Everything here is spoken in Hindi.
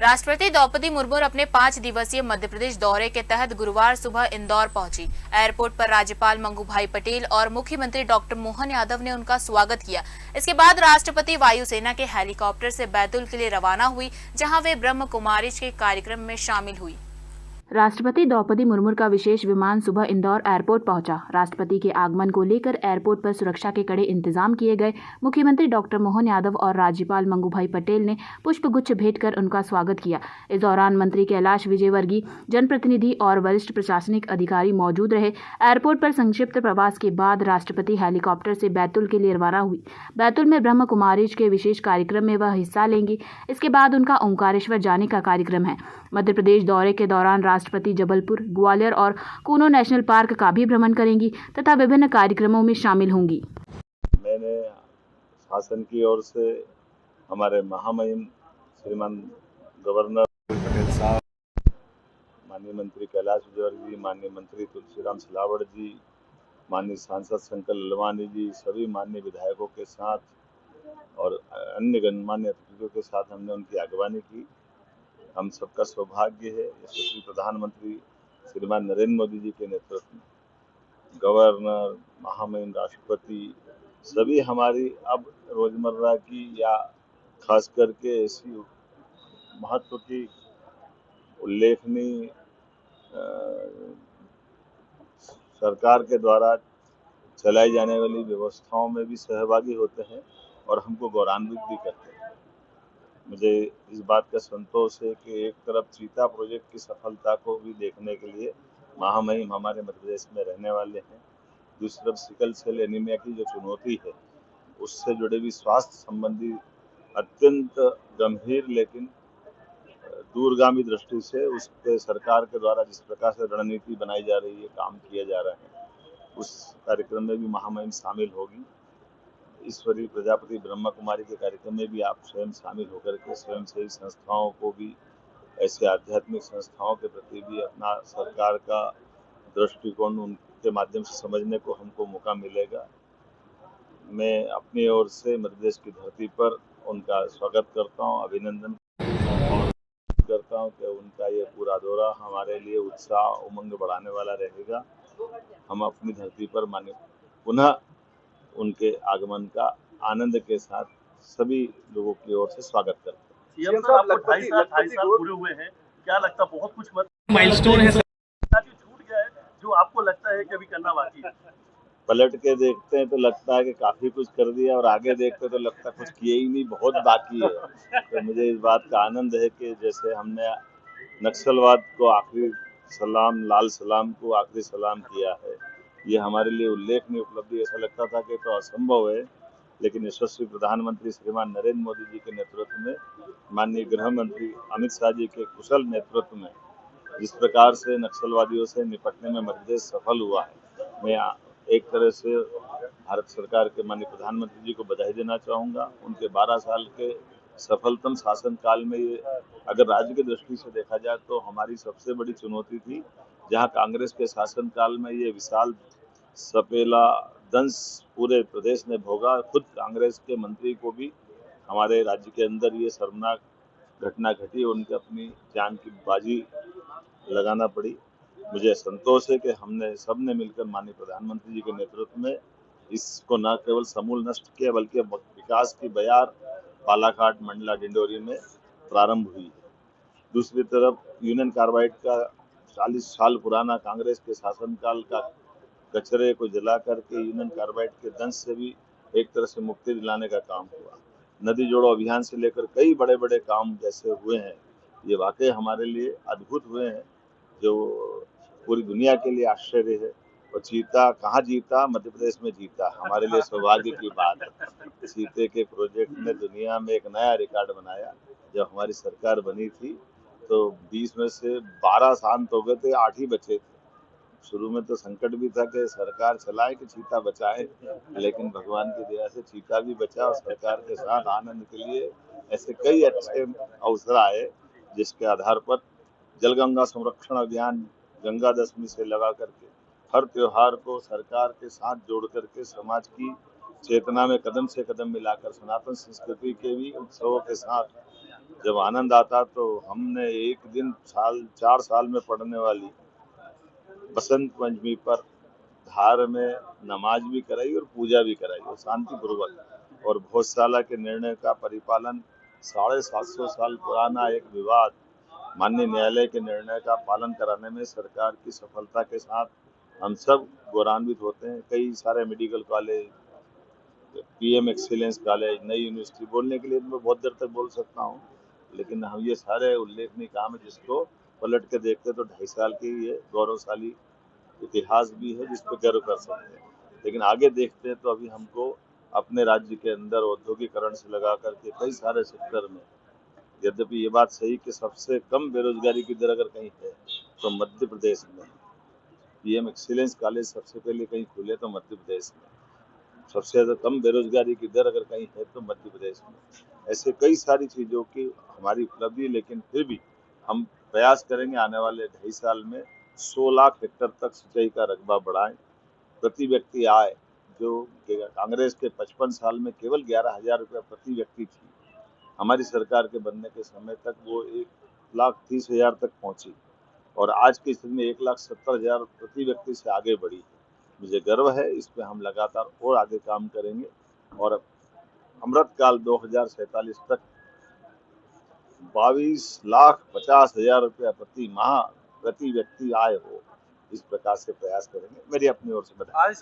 राष्ट्रपति द्रौपदी मुर्मू अपने 5 दिवसीय मध्य प्रदेश दौरे के तहत गुरुवार सुबह इंदौर पहुंची। एयरपोर्ट पर राज्यपाल मंगू भाई पटेल और मुख्यमंत्री डॉक्टर मोहन यादव ने उनका स्वागत किया। इसके बाद राष्ट्रपति वायुसेना के हेलीकॉप्टर से बैतूल के लिए रवाना हुई, जहां वे ब्रह्म कुमारी के कार्यक्रम में शामिल हुई। राष्ट्रपति द्रौपदी मुर्मू का विशेष विमान सुबह इंदौर एयरपोर्ट पहुंचा। राष्ट्रपति के आगमन को लेकर एयरपोर्ट पर सुरक्षा के कड़े इंतजाम किए गए। मुख्यमंत्री डॉक्टर मोहन यादव और राज्यपाल मंगू भाई पटेल ने पुष्पगुच्छ भेंट कर उनका स्वागत किया। इस दौरान मंत्री कैलाश विजयवर्गीय, जनप्रतिनिधि और वरिष्ठ प्रशासनिक अधिकारी मौजूद रहे। एयरपोर्ट पर संक्षिप्त प्रवास के बाद राष्ट्रपति हेलीकॉप्टर से बैतूल के लिए रवाना हुई। बैतूल में ब्रह्म कुमारी के विशेष कार्यक्रम में वह हिस्सा लेंगी। इसके बाद उनका ओंकारेश्वर जाने का कार्यक्रम है। मध्य प्रदेश दौरे के दौरान राष्ट्रपति जबलपुर, ग्वालियर और कूनो नेशनल पार्क का भी भ्रमण करेंगी तथा विभिन्न कार्यक्रमों में शामिल होंगी। मैंने शासन की ओर से हमारे महामहिम श्रीमान गवर्नर पटेल साहब, माननीय मंत्री कैलाश विजयवर्गीय जी, माननीय मंत्री तुलसीराम सिलावट जी, माननीय सांसद शंकर ललवानी जी, सभी माननीय विधायकों के साथ और अन्य गणमान्य अतिथियों के साथ हमने उनकी आगवानी की। हम सबका सौभाग्य है यशस्वी प्रधानमंत्री श्रीमान नरेंद्र मोदी जी के नेतृत्व में गवर्नर, महामहिम राष्ट्रपति सभी हमारी अब रोजमर्रा की या खास करके ऐसी महत्व की उल्लेखनीय सरकार के द्वारा चलाई जाने वाली व्यवस्थाओं में भी सहभागी होते हैं और हमको गौरवान्वित भी करते हैं। मुझे इस बात का संतोष है कि एक तरफ चीता प्रोजेक्ट की सफलता को भी देखने के लिए महामहिम हमारे मध्य प्रदेश में रहने वाले हैं। दूसरी तरफ सिकल सेल एनीमिया की जो चुनौती है, उससे जुड़े भी स्वास्थ्य संबंधी अत्यंत गंभीर लेकिन दूरगामी दृष्टि से उस पर सरकार के द्वारा जिस प्रकार से रणनीति बनाई जा रही है, काम किया जा रहा है, उस कार्यक्रम में भी महामहिम शामिल होगी। ईश्वरी प्रजापति ब्रह्म कुमारी के कार्यक्रम में भी आप स्वयं शामिल होकर के स्वयंसेवी संस्थाओं को भी, ऐसे आध्यात्मिक संस्थाओं के प्रति भी अपना सरकार का दृष्टिकोण उनके माध्यम से समझने को हमको मौका मिलेगा। मैं अपनी ओर से मध्य प्रदेश की धरती पर उनका स्वागत करता हूं, अभिनंदन और करता हूं कि उनका ये पूरा दौरा हमारे लिए उत्साह उमंग बढ़ाने वाला रहेगा। हम अपनी धरती पर पुनः उनके आगमन का आनंद के साथ सभी लोगों की ओर से स्वागत करते हैं। सीएम साहब, आपको 2.5 साल पूरे हुए हैं, क्या लगता बहुत कुछ माइलस्टोन है छूट गया है जो आपको लगता है कि अभी करना बाकी है? पलट के देखते हैं तो लगता है कि काफी कुछ कर दिया और आगे देखते तो लगता है कुछ किए ही नहीं, बहुत बाकी है। तो मुझे इस बात का आनंद है कि जैसे हमने नक्सलवाद को आखिरी सलाम, लाल सलाम को आखिरी सलाम किया है, ये हमारे लिए उल्लेखनीय उपलब्धि। ऐसा लगता था कि तो असंभव है, लेकिन यशस्वी प्रधानमंत्री श्रीमान नरेंद्र मोदी जी के नेतृत्व में, माननीय गृह मंत्री अमित शाह जी के कुशल नेतृत्व में जिस प्रकार से नक्सलवादियों से निपटने में मध्य प्रदेश सफल हुआ है, मैं एक तरह से भारत सरकार के माननीय प्रधानमंत्री जी को बधाई देना चाहूँगा। उनके 12 साल के सफलतम शासनकाल में ये अगर राज्य की दृष्टि से देखा जाए तो हमारी सबसे बड़ी चुनौती थी, जहां कांग्रेस के शासनकाल में ये विशाल सपेला दंश पूरे प्रदेश ने भोगा। खुद कांग्रेस के मंत्री को भी हमारे राज्य के अंदर ये शर्मनाक घटना घटी, उनके अपनी जान की बाजी लगाना पड़ी। मुझे संतोष है कि हमने सबने मिलकर माननीय प्रधानमंत्री जी के नेतृत्व में इसको न केवल समूल नष्ट किया बल्कि विकास की बयार बालाघाट, मंडला, डिंडोरी में प्रारंभ हुई। दूसरी तरफ यूनियन कार्बाइड का 40 साल पुराना कांग्रेस के शासनकाल का कचरे को जला करके यूनियन कार्बाइड के दंश से भी एक तरह से मुक्ति दिलाने का काम हुआ। नदी जोड़ो अभियान से लेकर कई बड़े बड़े काम जैसे हुए हैं, ये वाकई हमारे लिए अद्भुत हुए हैं, जो पूरी दुनिया के लिए आश्चर्य है। और चीता कहाँ जीता? मध्य प्रदेश में जीता, हमारे लिए सौभाग्य की बात है। चीते के प्रोजेक्ट ने दुनिया में एक नया रिकॉर्ड बनाया। जब हमारी सरकार बनी थी तो 20 में से 12 शांत हो गए थे, 8 ही बचे थे। शुरू में तो संकट भी था कि सरकार चलाए कि चीता बचाए, लेकिन भगवान की दया से चीता भी बचा और सरकार के साथ आनंद के लिए ऐसे कई अच्छे अवसर आए, जिसके आधार पर जलगंगा संरक्षण अभियान गंगा दशमी से लगा करके हर त्योहार को सरकार के साथ जोड़ करके समाज की चेतना में कदम से कदम मिलाकर सनातन संस्कृति के भी उत्सवों के साथ जब आनंद आता तो हमने एक दिन 4 साल में पढ़ने वाली बसंत पंचमी पर धार में नमाज भी कराई और पूजा भी कराई और शांतिपूर्वक। और भोजशाला के निर्णय का परिपालन 750 साल पुराना एक विवाद माननीय न्यायालय के निर्णय का पालन कराने में सरकार की सफलता के साथ हम सब गौरवान्वित होते हैं। कई सारे medical college, PM excellence college, नई यूनिवर्सिटी, बोलने के लिए तो मैं बहुत देर तक बोल सकता हूँ, लेकिन हम ये सारे उल्लेखनीय काम है जिसको पलट के देखते तो 2.5 साल की ये गौरवशाली इतिहास भी है जिस पर गर्व कर सकते हैं। लेकिन आगे देखते हैं तो अभी हमको अपने राज्य के अंदर औद्योगिकरण से लगा करके कई सारे सेक्टर में, यद्यपि ये बात सही कि सबसे कम बेरोजगारी की दर अगर कहीं है तो मध्य प्रदेश में। पीएम एक्सीलेंस कॉलेज सबसे पहले कहीं खुले तो मध्य प्रदेश में। सबसे ज्यादा कम बेरोजगारी की दर अगर कहीं है तो मध्य प्रदेश में। ऐसे कई सारी चीजों की हमारी उपलब्धि, लेकिन फिर भी हम प्रयास करेंगे आने वाले 2.5 साल में 100 लाख हेक्टेयर तक सिंचाई का रकबा बढ़ाएं। प्रति व्यक्ति आय जो कांग्रेस के 55 साल में केवल 11,000 रुपये प्रति व्यक्ति थी, हमारी सरकार के बनने के समय तक वो 1,30,000 तक पहुंची और आज की स्थिति में 1,70,000 प्रति व्यक्ति से आगे बढ़ी है। मुझे गर्व है, इस पे हम लगातार और आगे काम करेंगे और अमृतकाल 2047 तक 22,50,000 रुपया प्रति माह प्रति व्यक्ति आय हो, इस प्रकार से प्रयास करेंगे। मेरी अपनी ओर से बधाई।